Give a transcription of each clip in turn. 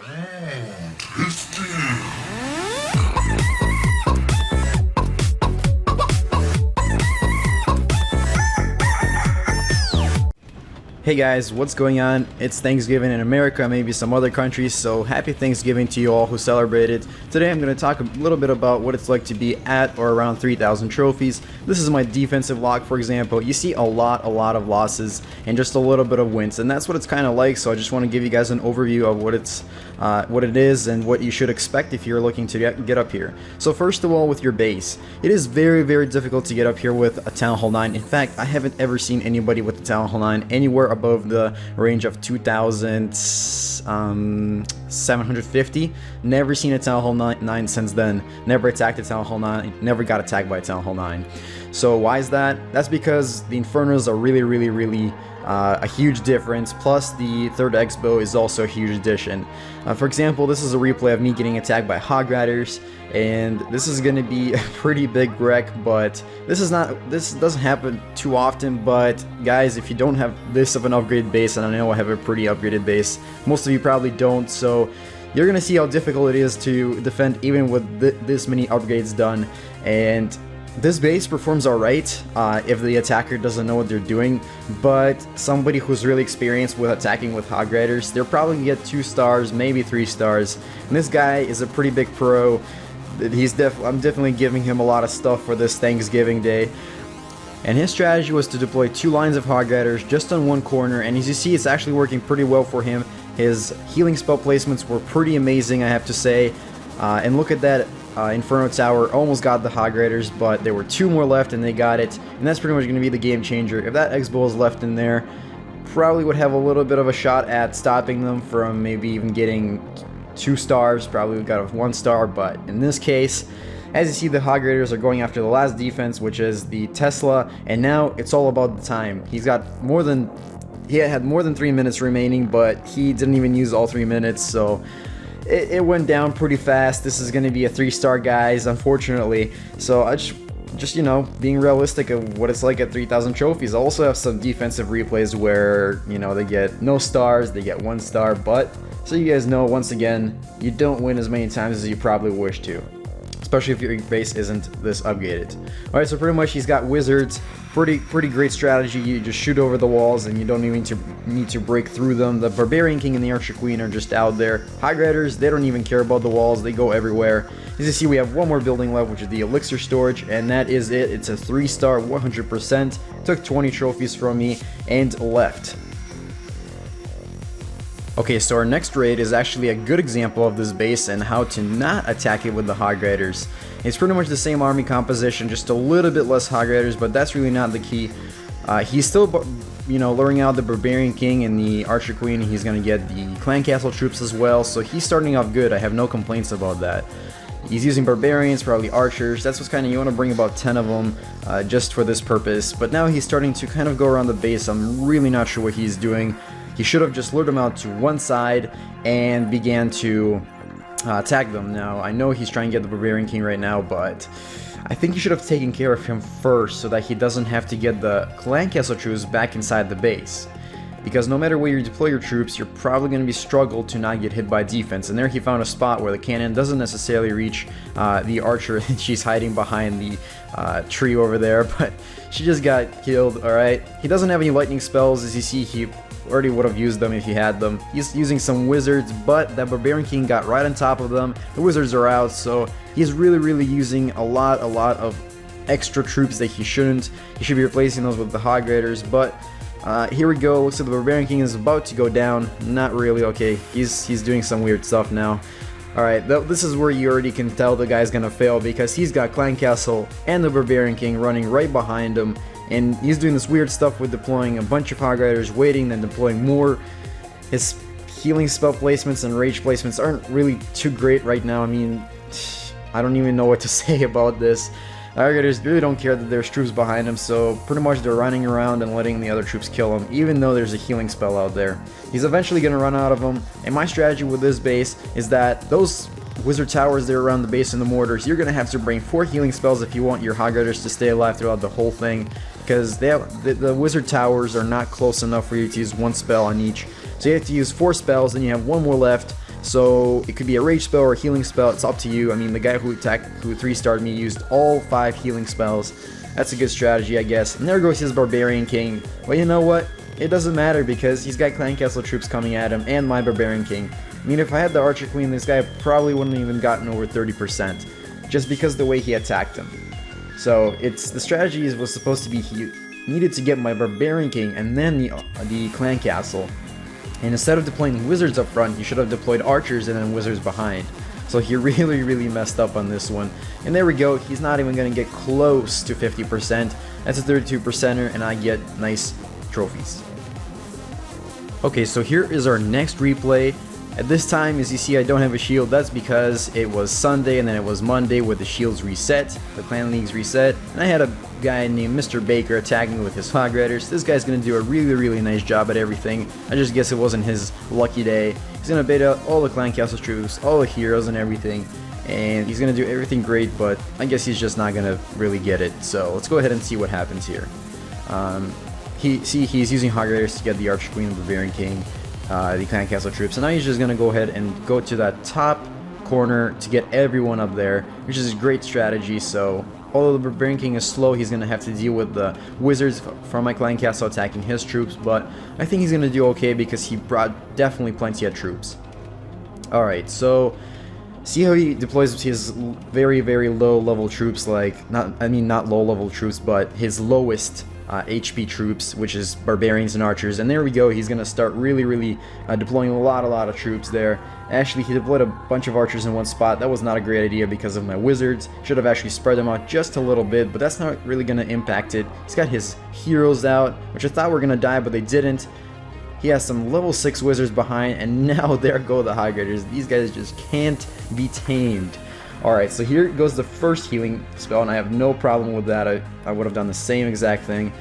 Hey guys, what's going on? It's Thanksgiving in America, maybe some other countries, so happy Thanksgiving to you all who celebrate it. Today I'm going to talk a little bit about what it's like to be at or around 3,000 trophies. This is my defensive log, for example. You see a lot of losses and just a little bit of wins, and that's what it's kind of like, so I just want to give you guys an overview of what it is and what you should expect if you're looking to get up here. So first of all, with your base, it is very difficult to get up here with a Town Hall 9. In fact, I haven't ever seen anybody with a Town Hall 9 anywhere above the range of 2,750. Never seen a Town Hall 9 since then. Never attacked a Town Hall 9. Never got attacked by a Town Hall 9. So why is that? That's because the Infernos are really a huge difference, plus the third X-Bow is also a huge addition. For example, this is a replay of me getting attacked by Hog Riders, and this is going to be a pretty big wreck, but this doesn't happen too often. But guys, if you don't have this of an upgraded base, and I know I have a pretty upgraded base, most of you probably don't, so you're going to see how difficult it is to defend even with this many upgrades done. And this base performs alright if the attacker doesn't know what they're doing, but somebody who's really experienced with attacking with Hog Riders, they're probably gonna get 2 stars, maybe 3 stars. And this guy is a pretty big pro. I'm definitely giving him a lot of stuff for this Thanksgiving Day. And his strategy was to deploy 2 lines of Hog Riders just on one corner, and as you see, it's actually working pretty well for him. His healing spell placements were pretty amazing, I have to say. And look at that. Inferno Tower almost got the Hog Riders, but there were 2 more left and they got it, and that's pretty much going to be the game changer. If that X-Bow is left in there, probably would have a little bit of a shot at stopping them from maybe even getting 2 stars, probably would got 1 star, but in this case, as you see, the Hog Raiders are going after the last defense, which is the Tesla, and now it's all about the time. He had more than 3 minutes remaining, but he didn't even use all 3 minutes, so it went down pretty fast. This is going to be a 3-star, guys, unfortunately. So I just you know, being realistic of what it's like at 3,000 trophies. I also have some defensive replays where, you know, they get no stars, they get 1 star, but so you guys know, once again, you don't win as many times as you probably wish to, especially if your base isn't this upgraded. Alright, so pretty much he's got wizards. Pretty great strategy. You just shoot over the walls and you don't even need to break through them. The Barbarian King and the Archer Queen are just out there. Hog Riders, they don't even care about the walls. They go everywhere. As you see, we have 1 more building left, which is the Elixir storage, and that is it. It's a 3-star, 100%. Took 20 trophies from me and left. Okay, so our next raid is actually a good example of this base and how to not attack it with the Hog Riders. It's pretty much the same army composition, just a little bit less Hog Riders, but that's really not the key. He's still, you know, luring out the Barbarian King and the Archer Queen. He's going to get the Clan Castle troops as well, so he's starting off good. I have no complaints about that. He's using Barbarians, probably Archers. That's what's kind of, you want to bring about 10 of them just for this purpose. But now he's starting to kind of go around the base. I'm really not sure what he's doing. He should have just lured them out to one side and began to attack them. Now, I know he's trying to get the Barbarian King right now, but I think you should have taken care of him first so that he doesn't have to get the Clan Castle troops back inside the base. Because no matter where you deploy your troops, you're probably going to be struggled to not get hit by defense. And there he found a spot where the cannon doesn't necessarily reach the archer. She's hiding behind the tree over there, but she just got killed, alright? He doesn't have any lightning spells. As you see, he already would have used them if he had them. He's using some wizards, but that Barbarian King got right on top of them. The wizards are out, so he's really using a lot of extra troops that he shouldn't. He should be replacing those with the Hog Raiders, but here we go. Looks like the Barbarian King is about to go down. Not really. Okay, he's doing some weird stuff now. Alright, this is where you already can tell the guy's gonna fail, because he's got Clan Castle and the Barbarian King running right behind him, and he's doing this weird stuff with deploying a bunch of Hog Riders, waiting, then deploying more. His healing spell placements and rage placements aren't really too great right now. I mean, I don't even know what to say about this. The Hog Riders really don't care that there's troops behind him, so pretty much they're running around and letting the other troops kill him, even though there's a healing spell out there. He's eventually going to run out of them, and my strategy with this base is that those wizard towers there around the base and the mortars, you're going to have to bring 4 healing spells if you want your Hog Riders to stay alive throughout the whole thing, because the wizard towers are not close enough for you to use 1 spell on each. So you have to use 4 spells, then you have 1 more left. So it could be a rage spell or a healing spell, it's up to you. I mean, the guy who 3-starred me used all 5 healing spells. That's a good strategy, I guess. And there goes his Barbarian King. Well, you know what? It doesn't matter because he's got Clan Castle troops coming at him and my Barbarian King. I mean, if I had the Archer Queen, this guy probably wouldn't even gotten over 30%, just because of the way he attacked him. So the strategy was supposed to be he needed to get my Barbarian King and then the Clan Castle. And instead of deploying wizards up front, he should have deployed archers and then wizards behind. So he really messed up on this one. And there we go, he's not even going to get close to 50%. That's a 32%er, and I get nice trophies. Okay, so here is our next replay. At this time, as you see, I don't have a shield. That's because it was Sunday and then it was Monday with the shields reset, the clan leagues reset, and I had a guy named Mr. Baker attacking me with his Hog Riders. This guy's gonna do a really nice job at everything. I just guess it wasn't his lucky day. He's gonna bait out all the Clan Castle troops, all the heroes and everything, and he's gonna do everything great, but I guess he's just not gonna really get it. So let's go ahead and see what happens here. He's using Hog Riders to get the Archer Queen and Barbarian King, the Clan Castle troops, and now he's just gonna go ahead and go to that top corner to get everyone up there, which is a great strategy. So although the Barbarian King is slow, he's gonna have to deal with the wizards from my Clan Castle attacking his troops, but I think he's gonna do okay because he brought definitely plenty of troops. Alright, so see how he deploys his very low level troops, like not low level troops, but his lowest HP troops, which is Barbarians and Archers, and there we go, he's gonna start really deploying a lot of troops there. Actually, he deployed a bunch of Archers in one spot. That was not a great idea because of my Wizards. Should have actually spread them out just a little bit, but that's not really gonna impact it. He's got his heroes out, which I thought were gonna die, but they didn't. He has some level 6 Wizards behind, and now there go the Hog Riders. These guys just can't be tamed. Alright, so here goes the first healing spell, and I have no problem with that. I would have done the same exact thing.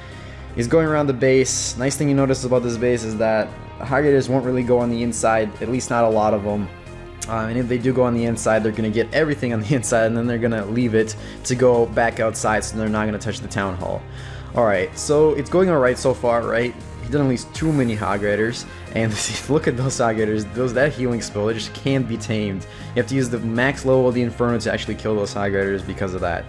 He's going around the base. Nice thing you notice about this base is that the Hog Riders won't really go on the inside, at least not a lot of them. And if they do go on the inside, they're going to get everything on the inside, and then they're going to leave it to go back outside, so they're not going to touch the Town Hall. Alright, so it's going alright so far, right? He did unleash too many Hog Riders, and look at those Hog Riders, that healing spell, they just can't be tamed. You have to use the max level of the Inferno to actually kill those Hog Riders because of that.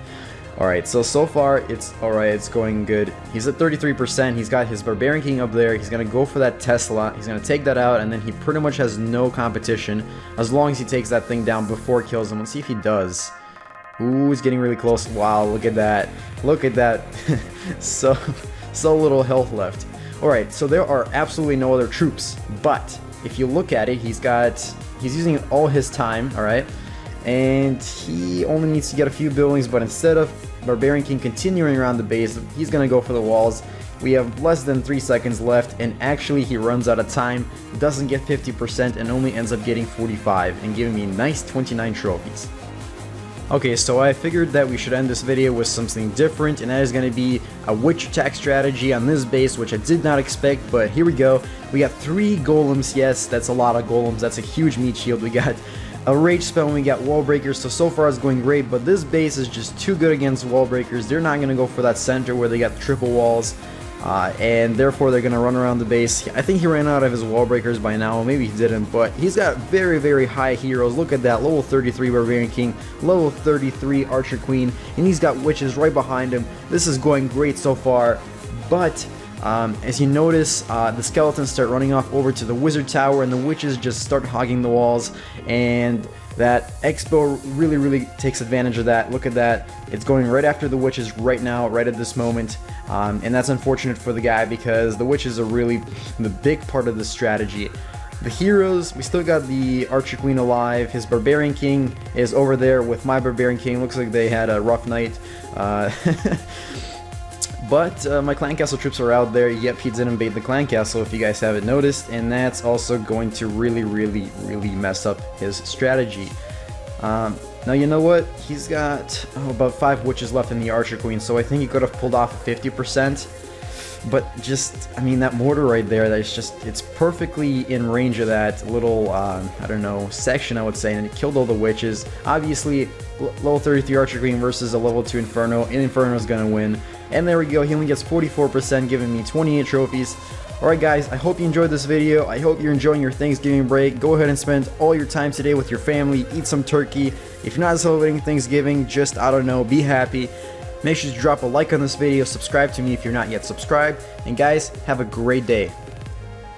Alright, so far it's alright, it's going good. He's at 33%, he's got his Barbarian King up there, he's gonna go for that Tesla, he's gonna take that out, and then he pretty much has no competition as long as he takes that thing down before it kills him. Let's see if he does. Ooh, he's getting really close. Wow, look at that. Look at that. so little health left. Alright, so there are absolutely no other troops, but if you look at it, he's using all his time, alright, and he only needs to get a few buildings, but instead of Barbarian King continuing around the base, he's gonna go for the walls. We have less than 3 seconds left, and actually he runs out of time, doesn't get 50%, and only ends up getting 45, and giving me nice 29 trophies. Okay, so I figured that we should end this video with something different, and that is going to be a witch attack strategy on this base, which I did not expect, but here we go. We got 3 golems. Yes, that's a lot of golems. That's a huge meat shield. We got a rage spell, and we got wall breakers, so far it's going great, but this base is just too good against wall breakers. They're not going to go for that center where they got triple walls, and therefore they're going to run around the base. I think he ran out of his wall breakers by now, maybe he didn't, but he's got very high heroes. Look at that, level 33 Barbarian King, level 33 Archer Queen, and he's got witches right behind him. This is going great so far, but as you notice, the skeletons start running off over to the wizard tower, and the witches just start hogging the walls, and that Expo really takes advantage of that. Look at that, it's going right after the witches right now, right at this moment, and that's unfortunate for the guy because the witches are really the big part of the strategy. The heroes, we still got the Archer Queen alive, his Barbarian King is over there with my Barbarian King. Looks like they had a rough night. But my Clan Castle troops are out there. Yep, he didn't bait the Clan Castle if you guys haven't noticed, and that's also going to really mess up his strategy. Now you know what, he's got about 5 witches left in the Archer Queen, so I think he could have pulled off 50%, but just, I mean, that mortar right there, it's perfectly in range of that little, I don't know, section, I would say, and it killed all the witches. Obviously, level 33 Archer Queen versus a level 2 Inferno, and Inferno's gonna win. And there we go, he only gets 44%, giving me 28 trophies. Alright guys, I hope you enjoyed this video. I hope you're enjoying your Thanksgiving break. Go ahead and spend all your time today with your family. Eat some turkey. If you're not celebrating Thanksgiving, just, I don't know, be happy. Make sure to drop a like on this video. Subscribe to me if you're not yet subscribed. And guys, have a great day.